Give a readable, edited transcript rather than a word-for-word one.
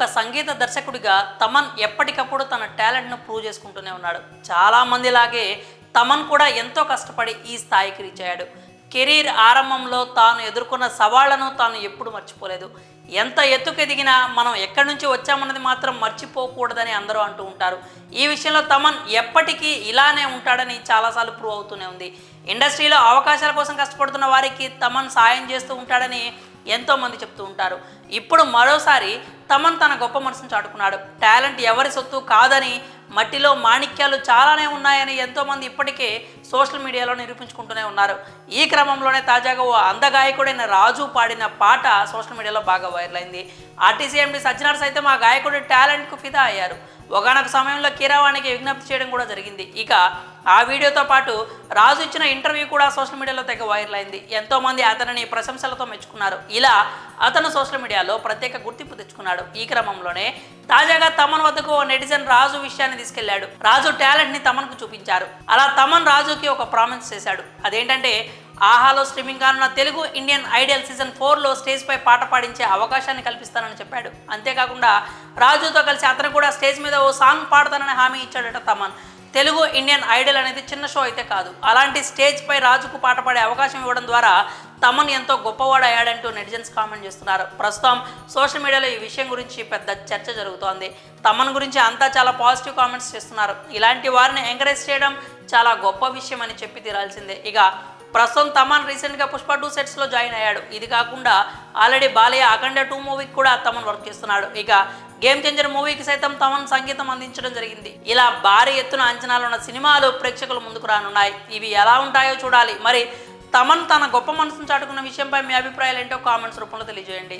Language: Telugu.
ఒక సంగీత దర్శకుడిగా తమన్ ఎప్పటికప్పుడు తన టాలెంట్ను ప్రూవ్ చేసుకుంటూనే ఉన్నాడు. చాలామందిలాగే తమన్ కూడా ఎంతో కష్టపడి ఈ స్థాయికి రీచ్ అయ్యాడు. కెరీర్ ఆరంభంలో తాను ఎదుర్కొన్న సవాళ్లను తాను ఎప్పుడు మర్చిపోలేదు. ఎంత ఎత్తుకు ఎదిగినా మనం ఎక్కడి నుంచి వచ్చామన్నది మాత్రం మర్చిపోకూడదని అందరూ అంటూ ఉంటారు. ఈ విషయంలో తమన్ ఎప్పటికీ ఇలానే ఉంటాడని చాలాసార్లు ప్రూవ్ అవుతూనే ఉంది. ఇండస్ట్రీలో అవకాశాల కోసం కష్టపడుతున్న వారికి తమన్ సాయం చేస్తూ ఉంటాడని ఎంతోమంది చెప్తూ ఉంటారు. ఇప్పుడు మరోసారి తమన్ తన గొప్ప మనసును చాటుకున్నాడు. టాలెంట్ ఎవరి సొత్తు కాదని, మట్టిలో మాణిక్యాలు చాలానే ఉన్నాయని ఎంతోమంది ఇప్పటికే సోషల్ మీడియాలో నిరూపించుకుంటూనే ఉన్నారు. ఈ క్రమంలోనే తాజాగా ఓ అందగాయకుడైన రాజు పాడిన పాట సోషల్ మీడియాలో బాగా వైరల్ అయింది. ఆర్టీసీ ఎండీ సజ్జనార్ సైతం ఆ గాయకుడి టాలెంట్కు ఫిదా అయ్యారు. ఒకనొక సమయంలో కీరవాణికి విజ్ఞప్తి చేయడం కూడా జరిగింది. ఇక ఆ వీడియోతో పాటు రాజు ఇచ్చిన ఇంటర్వ్యూ కూడా సోషల్ మీడియాలో తెగ వైరల్ అయింది. ఎంతోమంది అతనిని ప్రశంసలతో మెచ్చుకున్నారు. ఇలా అతను సోషల్ మీడియాలో ప్రత్యేక గుర్తింపు తెచ్చుకున్నాడు. ఈ క్రమంలోనే తాజాగా తమన్ వద్దకు ఓ నెటిజన్ రాజు విషయాన్ని తీసుకెళ్లాడు. రాజు టాలెంట్ ని తమన్కు చూపించారు. అలా తమన్ రాజుకి ఒక ప్రామిస్ చేశాడు. అదేంటంటే ఆహాలో స్ట్రీమింగ్ కానున్న తెలుగు ఇండియన్ ఐడల్ సీజన్ 4లో స్టేజ్ పై పాట పాడించే అవకాశాన్ని కల్పిస్తానని చెప్పాడు. అంతేకాకుండా రాజుతో కలిసి అతను కూడా స్టేజ్ మీద ఓ సాంగ్ పాడతానని హామీ ఇచ్చాడట తమన్. తెలుగు ఇండియన్ ఐడల్ అనేది చిన్న షో అయితే కాదు. అలాంటి స్టేజ్ పై రాజుకు పాట పాడే అవకాశం ఇవ్వడం ద్వారా తమన్ ఎంతో గొప్పవాడు అయ్యాడంటూ నెటిజన్స్ కామెంట్ చేస్తున్నారు. ప్రస్తుతం సోషల్ మీడియాలో ఈ విషయం గురించి పెద్ద చర్చ జరుగుతోంది. తమన్ గురించి అంతా చాలా పాజిటివ్ కామెంట్స్ చేస్తున్నారు. ఇలాంటి వారిని ఎంకరేజ్ చేయడం చాలా గొప్ప విషయం అని చెప్పి తీరాల్సిందే. ఇక ప్రస్తుతం తమన్ రీసెంట్గా పుష్ప 2 సెట్స్లో జాయిన్ అయ్యాడు. ఇది కాకుండా ఆల్రెడీ బాలయ్య అఖండ 2 మూవీకి కూడా తమన్ వర్క్ చేస్తున్నాడు. ఇక గేమ్ చేంజర్ మూవీకి సైతం తమన్ సంగీతం అందించడం జరిగింది. ఇలా భారీ ఎత్తున అంచనాలు ఉన్న సినిమాలు ప్రేక్షకుల ముందుకు రానున్నాయి. ఇవి ఎలా ఉంటాయో చూడాలి. మరి తమన్ తన గొప్ప మనసును చాటుకున్న విషయంపై మీ అభిప్రాయాలు ఏంటో కామెంట్స్ రూపంలో తెలియజేయండి.